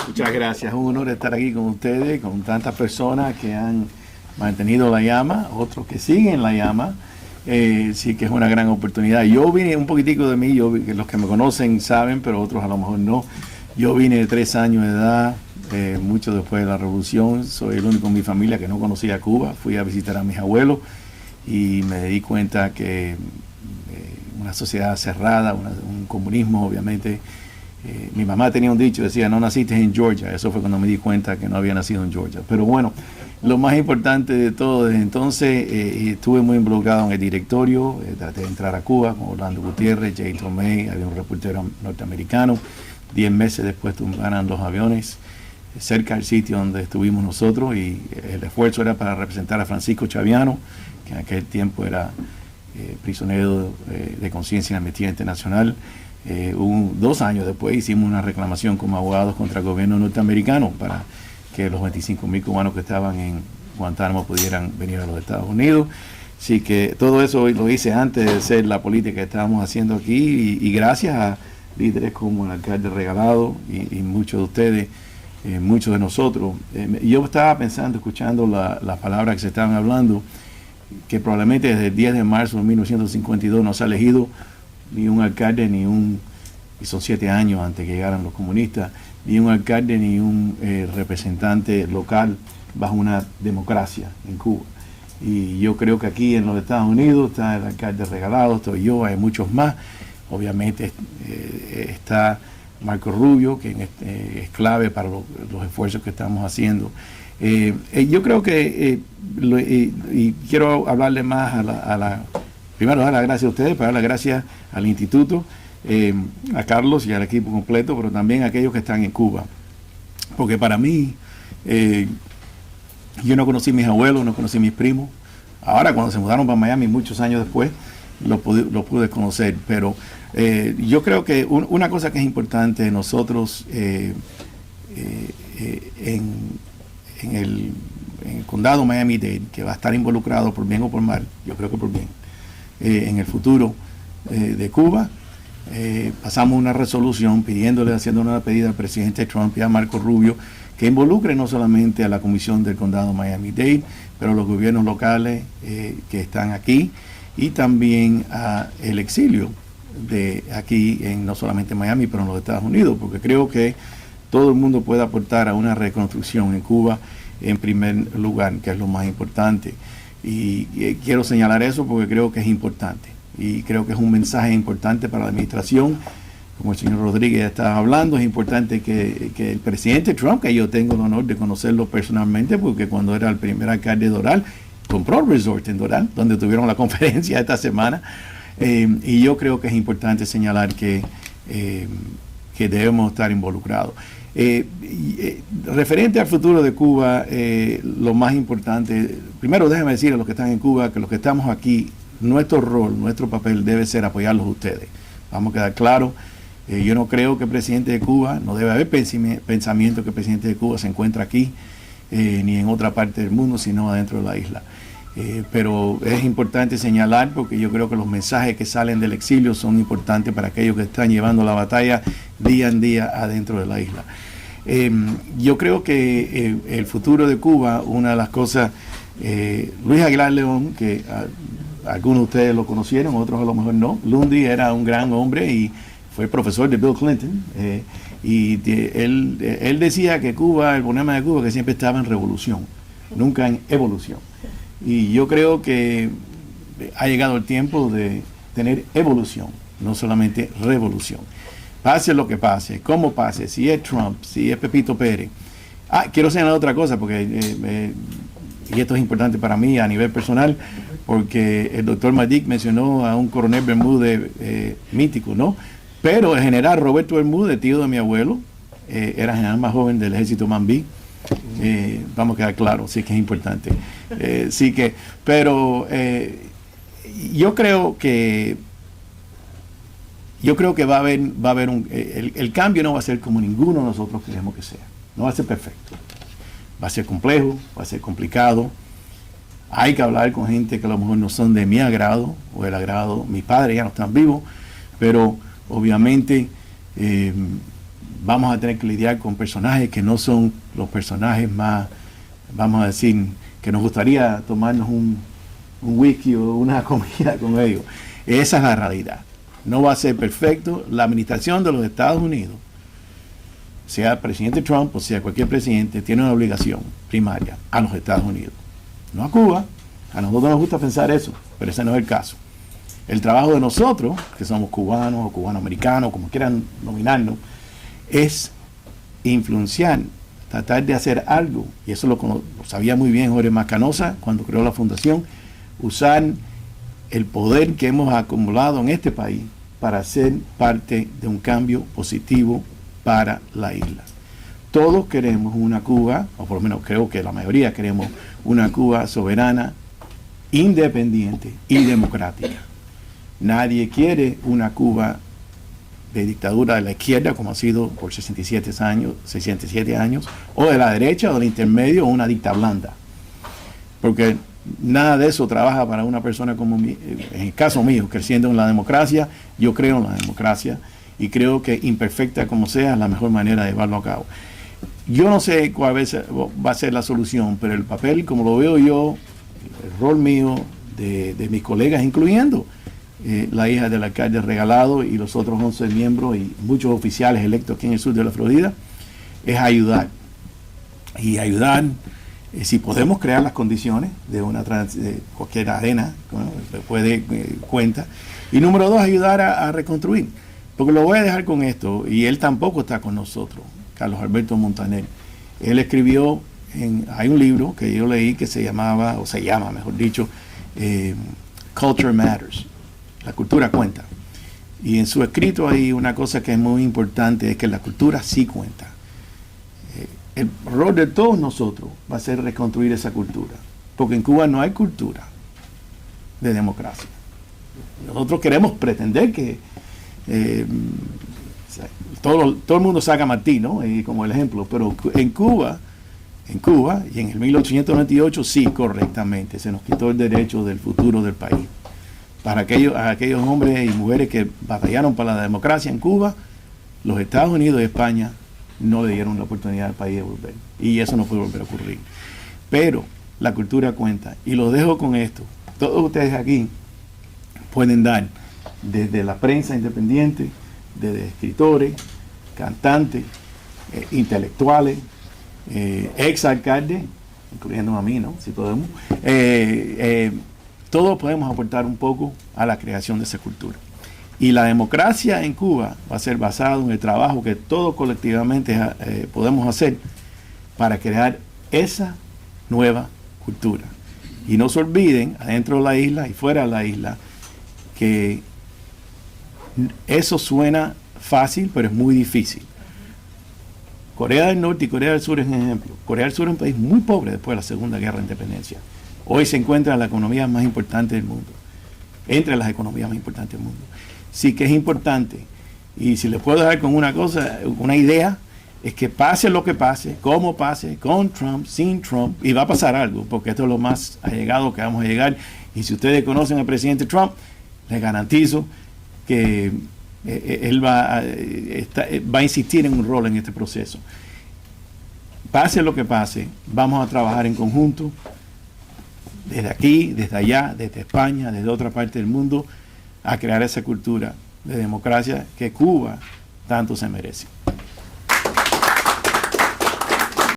Muchas gracias, es un honor estar aquí con ustedes, con tantas personas que han mantenido la llama, otros que siguen la llama. Sí que es una gran oportunidad. Yo vine un poquitico de mí, los que me conocen saben, pero otros a lo mejor no. Yo vine de 3 años de edad, mucho después de la revolución. Soy el único en mi familia que no conocía Cuba. Fui a visitar a mis abuelos y me di cuenta que una sociedad cerrada, un comunismo, obviamente. Mi mamá tenía un dicho, decía, no naciste en Georgia. Eso fue cuando me di cuenta que no había nacido en Georgia. Pero bueno, lo más importante de todo, desde entonces estuve muy involucrado en el directorio, traté de entrar a Cuba con Orlando Gutiérrez, Jay Tomei, había un reportero norteamericano. 10 meses después tumbaron los aviones cerca del sitio donde estuvimos nosotros, y el esfuerzo era para representar a Francisco Chaviano, que en aquel tiempo era prisionero de conciencia en Amnistía Internacional. 2 años después hicimos una reclamación como abogados contra el gobierno norteamericano para que los 25,000 cubanos que estaban en Guantánamo pudieran venir a los Estados Unidos. Así que todo eso lo hice antes de ser la política que estábamos haciendo aquí, y gracias a líderes como el alcalde Regalado y muchos de ustedes, muchos de nosotros. Yo estaba pensando, escuchando las palabras que se estaban hablando, que probablemente desde el 10 de marzo de 1952 no se ha elegido ni un alcalde, y son 7 años antes que llegaran los comunistas, ni un alcalde ni un representante local bajo una democracia en Cuba. Y yo creo que aquí en los Estados Unidos está el alcalde Regalado, estoy yo, hay muchos más. Obviamente está Marco Rubio, que es clave para los esfuerzos que estamos haciendo. Yo creo que, y quiero hablarle más primero dar las gracias a ustedes, pero dar las gracias al instituto, a Carlos y al equipo completo, pero también a aquellos que están en Cuba. Porque para mí, yo no conocí a mis abuelos, no conocí a mis primos. Ahora, cuando se mudaron para Miami, muchos años después, lo pude conocer. Pero yo creo que una cosa que es importante nosotros en el condado Miami-Dade, que va a estar involucrado por bien o por mal, yo creo que por bien, en el futuro de Cuba, pasamos una resolución haciendo una pedida al presidente Trump y a Marco Rubio, que involucre no solamente a la Comisión del Condado Miami-Dade, pero a los gobiernos locales que están aquí, y también a el exilio de aquí, no solamente en Miami, pero en los Estados Unidos, porque creo que todo el mundo puede aportar a una reconstrucción en Cuba en primer lugar, que es lo más importante. Y quiero señalar eso porque creo que es importante, y creo que es un mensaje importante para la administración. Como el señor Rodríguez ya estaba hablando, es importante que el presidente Trump, que yo tengo el honor de conocerlo personalmente, porque cuando era el primer alcalde de Doral, compró el resort en Doral, donde tuvieron la conferencia esta semana, y yo creo que es importante señalar que debemos estar involucrados. Referente al futuro de Cuba, lo más importante, primero déjenme decir a los que están en Cuba que los que estamos aquí, nuestro rol, nuestro papel debe ser apoyarlos a ustedes. Vamos a quedar claros. Yo no creo que el presidente de Cuba, no debe haber pensamiento que el presidente de Cuba se encuentra aquí, ni en otra parte del mundo, sino adentro de la isla. Pero es importante señalar, porque yo creo que los mensajes que salen del exilio son importantes para aquellos que están llevando la batalla día en día adentro de la isla. Yo creo que el futuro de Cuba, una de las cosas, Luis Aguilar León, que algunos de ustedes lo conocieron, otros a lo mejor no. Lundy era un gran hombre y fue profesor de Bill Clinton, él decía que Cuba, el problema de Cuba, que siempre estaba en revolución, nunca en evolución. Y yo creo que ha llegado el tiempo de tener evolución, no solamente revolución. Pase lo que pase, cómo pase, si es Trump, si es Pepito Pérez. Quiero señalar otra cosa, porque y esto es importante para mí a nivel personal, porque el doctor Madik mencionó a un coronel Bermúdez mítico, ¿no? Pero el general Roberto Bermúdez, tío de mi abuelo, era el general más joven del ejército Mambí. Vamos a quedar claros, sí que es importante. Yo creo que va a haber el cambio no va a ser como ninguno de nosotros queremos que sea. No va a ser perfecto. Va a ser complejo, va a ser complicado. Hay que hablar con gente que a lo mejor no son de mi agrado o el agrado. Mis padres ya no están vivos, pero obviamente vamos a tener que lidiar con personajes que no son los personajes más, vamos a decir, que nos gustaría tomarnos un whisky o una comida con ellos. Esa es la realidad. No va a ser perfecto. La administración de los Estados Unidos, sea el presidente Trump o sea cualquier presidente, tiene una obligación primaria a los Estados Unidos, no a Cuba. A nosotros nos gusta pensar eso, pero ese no es el caso. El trabajo de nosotros, que somos cubanos o cubanoamericanos, como quieran nominarnos, es influenciar, tratar de hacer algo, y eso lo sabía muy bien Jorge Mascanosa cuando creó la fundación, usar el poder que hemos acumulado en este país para ser parte de un cambio positivo para la isla. Todos queremos una Cuba, o por lo menos creo que la mayoría queremos una Cuba soberana, independiente y democrática. Nadie quiere una Cuba de dictadura de la izquierda, como ha sido por 67 años, o de la derecha o del intermedio, o una dicta blanda. Porque nada de eso trabaja para una persona como mí. En el caso mío, creciendo en la democracia, yo creo en la democracia y creo que imperfecta como sea es la mejor manera de llevarlo a cabo. Yo no sé cuál va a ser la solución, pero el papel, como lo veo yo, el rol mío, de mis colegas, incluyendo la hija del alcalde Regalado y los otros 11 miembros y muchos oficiales electos aquí en el sur de la Florida, es ayudar. Y ayudar, si podemos crear las condiciones de cualquier arena, después de cuenta. Y número 2, ayudar a reconstruir. Porque lo voy a dejar con esto, y él tampoco está con nosotros, Carlos Alberto Montaner. Él escribió, hay un libro que yo leí que se llama, mejor dicho, Culture Matters. La cultura cuenta. Y en su escrito hay una cosa que es muy importante, es que la cultura sí cuenta. El rol de todos nosotros va a ser reconstruir esa cultura. Porque en Cuba no hay cultura de democracia. Nosotros queremos pretender que todo el mundo saca a Martí, ¿no? Como el ejemplo, pero en Cuba y en el 1898 sí, correctamente, se nos quitó el derecho del futuro del país. Para aquellos hombres y mujeres que batallaron para la democracia en Cuba, los Estados Unidos y España no le dieron la oportunidad al país de volver. Y eso no puede volver a ocurrir. Pero la cultura cuenta. Y lo dejo con esto. Todos ustedes aquí pueden dar, desde la prensa independiente, desde escritores, cantantes, intelectuales, ex alcaldes, incluyendo a mí, ¿no? Si podemos. Todos podemos aportar un poco a la creación de esa cultura. Y la democracia en Cuba va a ser basada en el trabajo que todos colectivamente podemos hacer para crear esa nueva cultura. Y no se olviden, adentro de la isla y fuera de la isla, que eso suena fácil, pero es muy difícil. Corea del Norte y Corea del Sur es un ejemplo. Corea del Sur es un país muy pobre después de la Segunda Guerra de Independencia. Hoy se encuentra en la economía más importante del mundo, entre las economías más importantes del mundo. Sí que es importante, y si les puedo dejar con una cosa, una idea, es que pase lo que pase, como pase, con Trump, sin Trump, y va a pasar algo, porque esto es lo más allegado que vamos a llegar, y si ustedes conocen al presidente Trump, les garantizo que él va a insistir en un rol en este proceso. Pase lo que pase, vamos a trabajar en conjunto, desde aquí, desde allá, desde España, desde otra parte del mundo, a crear esa cultura de democracia que Cuba tanto se merece.